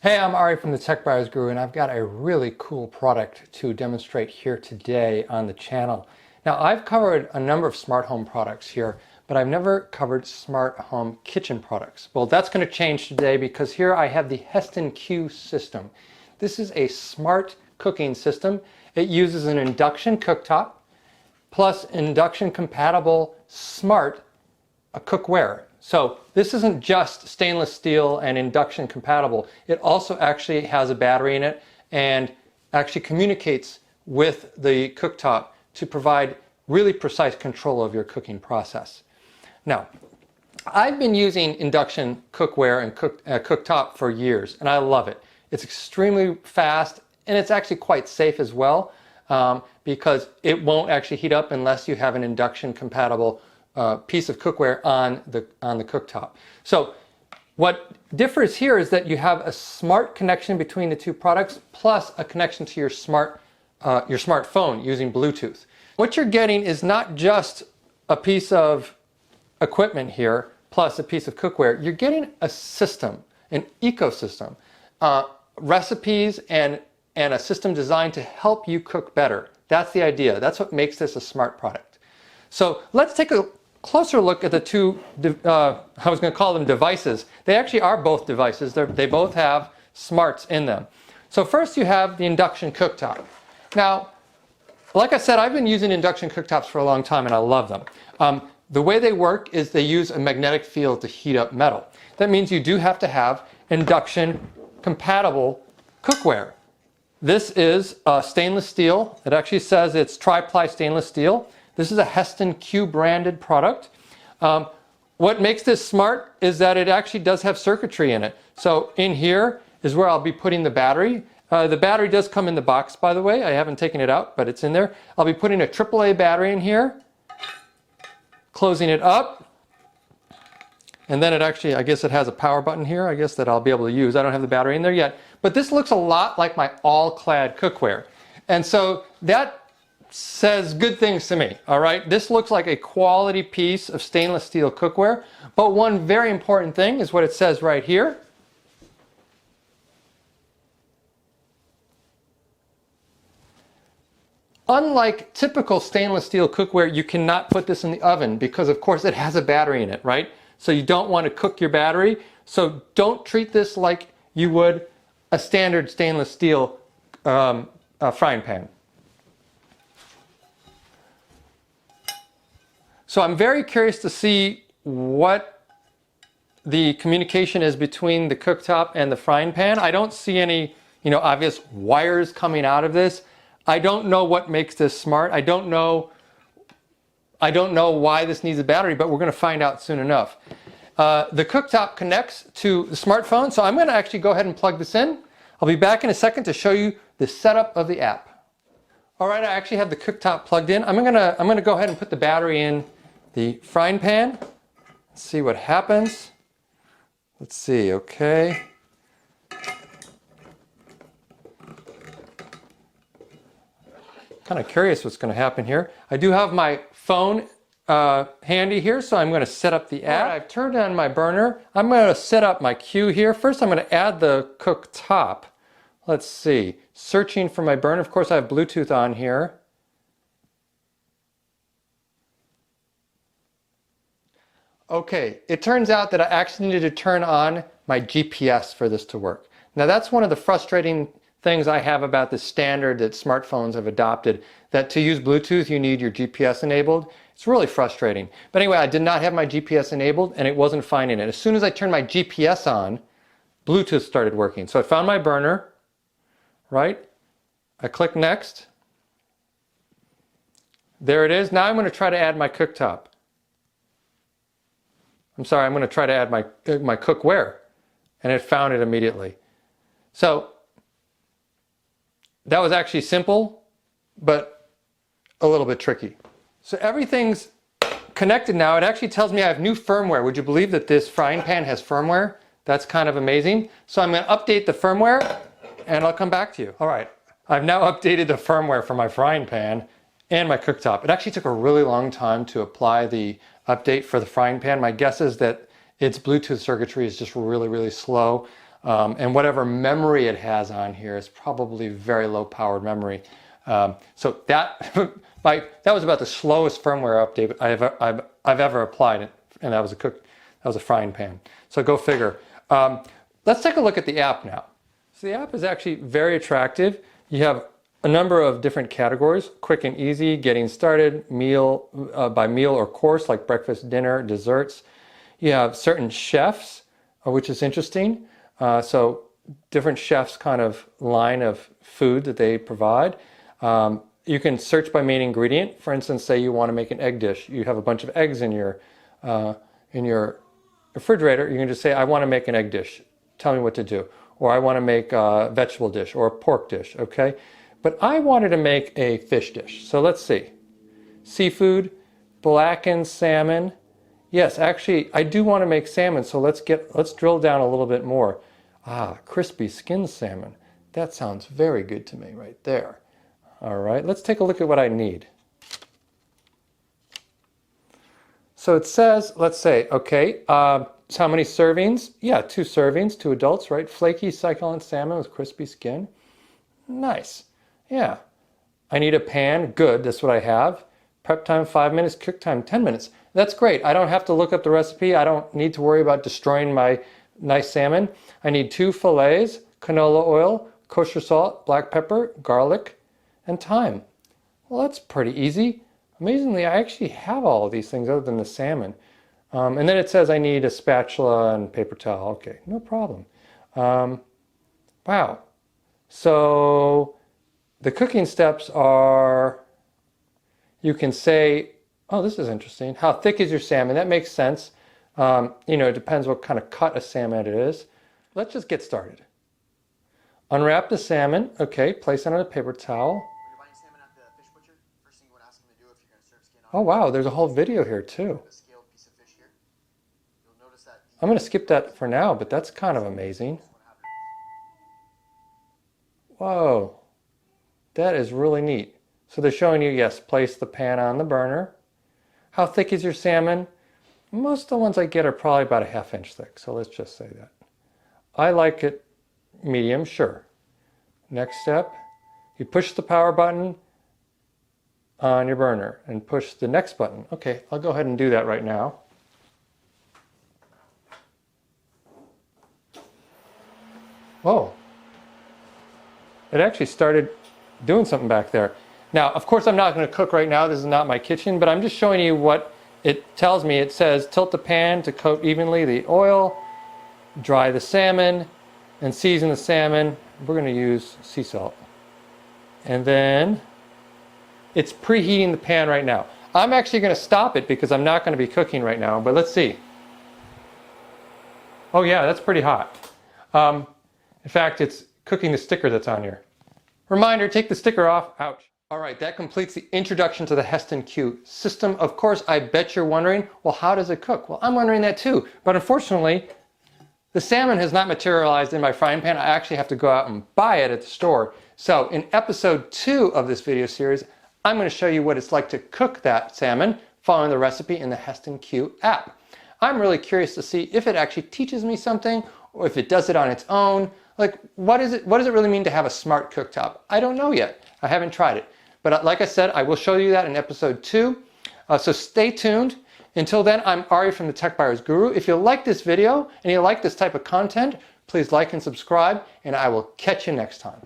Hey, I'm Ari from the Tech Buyers Guru, and I've got a really cool product to demonstrate here today on the channel. Now, I've covered a number of smart home products here, but I've never covered smart home kitchen products. Well, that's going to change today because here I have the Hestan Q system. This is a smart cooking system. It uses an induction cooktop plus induction compatible smart cookware. So this isn't just stainless steel and induction compatible. It also actually has a battery in it and actually communicates with the cooktop to provide really precise control of your cooking process. Now, I've been using induction cookware and cooktop for years, and I love it. It's extremely fast, and it's actually quite safe as well because it won't actually heat up unless you have an induction compatible piece of cookware on the cooktop. So what differs here is that you have a smart connection between the two products plus a connection to your smartphone using Bluetooth. What you're getting is not just a piece of equipment here plus a piece of cookware. You're getting a system, an ecosystem, recipes and a system designed to help you cook better. That's the idea. That's what makes this a smart product. So let's take a closer look at the two, I was going to call them devices. They actually are both devices. They both have smarts in them. So first you have the induction cooktop. Now, like I said, I've been using induction cooktops for a long time and I love them. The way they work is they use a magnetic field to heat up metal. That means you do have to have induction compatible cookware. This is stainless steel. It actually says it's tri-ply stainless steel. This is a Hestan Q branded product. What makes this smart is that it actually does have circuitry in it. So in here is where I'll be putting the battery. The battery does come in the box, by the way. I haven't taken it out, but it's in there. I'll be putting a AAA battery in here, closing it up. And then it actually, I guess it has a power button here, I guess, that I'll be able to use. I don't have the battery in there yet. But this looks a lot like my all-clad cookware. And so that says good things to me, all right? This looks like a quality piece of stainless steel cookware, but one very important thing is what it says right here. Unlike typical stainless steel cookware, you cannot put this in the oven because, of course, it has a battery in it, right? So you don't want to cook your battery. So don't treat this like you would a standard stainless steel frying pan. So I'm very curious to see what the communication is between the cooktop and the frying pan. I don't see any, obvious wires coming out of this. I don't know what makes this smart. I don't know why this needs a battery, but we're going to find out soon enough. The cooktop connects to the smartphone, so I'm going to actually go ahead and plug this in. I'll be back in a second to show you the setup of the app. All right, I actually have the cooktop plugged in. I'm going to go ahead and put the battery in the frying pan. Let's see what happens. Let's see, okay. Kind of curious what's going to happen here. I do have my phone handy here, so I'm going to set up the app. Right, I've turned on my burner. I'm going to set up my queue here. First, I'm going to add the cooktop. Let's see. Searching for my burner. Of course, I have Bluetooth on here. Okay, it turns out that I actually needed to turn on my GPS for this to work. Now that's one of the frustrating things I have about the standard that smartphones have adopted, that to use Bluetooth you need your GPS enabled. It's really frustrating. But anyway, I did not have my GPS enabled and it wasn't finding it. As soon as I turned my GPS on, Bluetooth started working. So I found my burner, right? I click next. There it is. Now I'm going to try to add my cooktop. I'm sorry, I'm going to try to add my cookware, and it found it immediately. So that was actually simple, but a little bit tricky. So everything's connected now. It actually tells me I have new firmware. Would you believe that this frying pan has firmware? That's kind of amazing. So I'm going to update the firmware, and I'll come back to you. All right, I've now updated the firmware for my frying pan and my cooktop. It actually took a really long time to apply the update for the frying pan. My guess is that its Bluetooth circuitry is just really, really slow. And whatever memory it has on here is probably very low powered memory. So that that was about the slowest firmware update I've ever applied, and that was a frying pan. So go figure. Let's take a look at the app now. So the app is actually very attractive. You have a number of different categories: quick and easy, getting started, meal by meal or course, like breakfast, dinner, desserts. You have certain chefs, which is interesting. So different chefs' kind of line of food that they provide. You can search by main ingredient. For instance, say you want to make an egg dish. You have a bunch of eggs in your refrigerator. You can just say, I want to make an egg dish. Tell me what to do. Or I want to make a vegetable dish or a pork dish, okay? But I wanted to make a fish dish. So let's see. Seafood, blackened salmon. Yes, actually, I do want to make salmon, so let's drill down a little bit more. Crispy skinned salmon. That sounds very good to me right there. All right, let's take a look at what I need. So it says, let's say, okay, so how many servings? Yeah, 2 servings, 2 adults, right? Flaky, succulent salmon with crispy skin. Nice. Yeah. I need a pan. Good, that's what I have. Prep time 5 minutes, cook time 10 minutes. That's great. I don't have to look up the recipe. I don't need to worry about destroying my nice salmon. I need 2 fillets, canola oil, kosher salt, black pepper, garlic, and thyme. Well, that's pretty easy. Amazingly, I actually have all of these things other than the salmon. And then it says I need a spatula and paper towel. Okay, no problem. Wow. So the cooking steps are, you can say, oh, this is interesting. How thick is your salmon? That makes sense. It depends what kind of cut of salmon it is. Let's just get started. Unwrap the salmon. Okay, place it on a paper towel. Oh wow, there's a whole video here too. I'm going to skip that for now, but that's kind of amazing. Whoa, that is really neat. So they're showing you, yes, place the pan on the burner. How thick is your salmon? Most of the ones I get are probably about a ½ inch thick, so let's just say that. I like it medium, sure. Next step, you push the power button on your burner and push the next button. Okay, I'll go ahead and do that right now. Whoa, it actually started doing something back there. Now, of course, I'm not going to cook right now. This is not my kitchen, but I'm just showing you what it tells me. It says tilt the pan to coat evenly the oil, dry the salmon, and season the salmon. We're going to use sea salt. And then it's preheating the pan right now. I'm actually going to stop it because I'm not going to be cooking right now, but let's see. Oh yeah, that's pretty hot. In fact, it's cooking the sticker that's on here. Reminder, take the sticker off. Ouch. All right, that completes the introduction to the Hestan Q system. Of course, I bet you're wondering, well, how does it cook? Well, I'm wondering that too, but unfortunately, the salmon has not materialized in my frying pan. I actually have to go out and buy it at the store. So in episode 2 of this video series, I'm going to show you what it's like to cook that salmon following the recipe in the Hestan Q app. I'm really curious to see if it actually teaches me something or if it does it on its own. Like, what does it really mean to have a smart cooktop? I don't know yet. I haven't tried it. But like I said, I will show you that in episode 2. So stay tuned. Until then, I'm Ari from the Tech Buyer's Guru. If you like this video and you like this type of content, please like and subscribe, and I will catch you next time.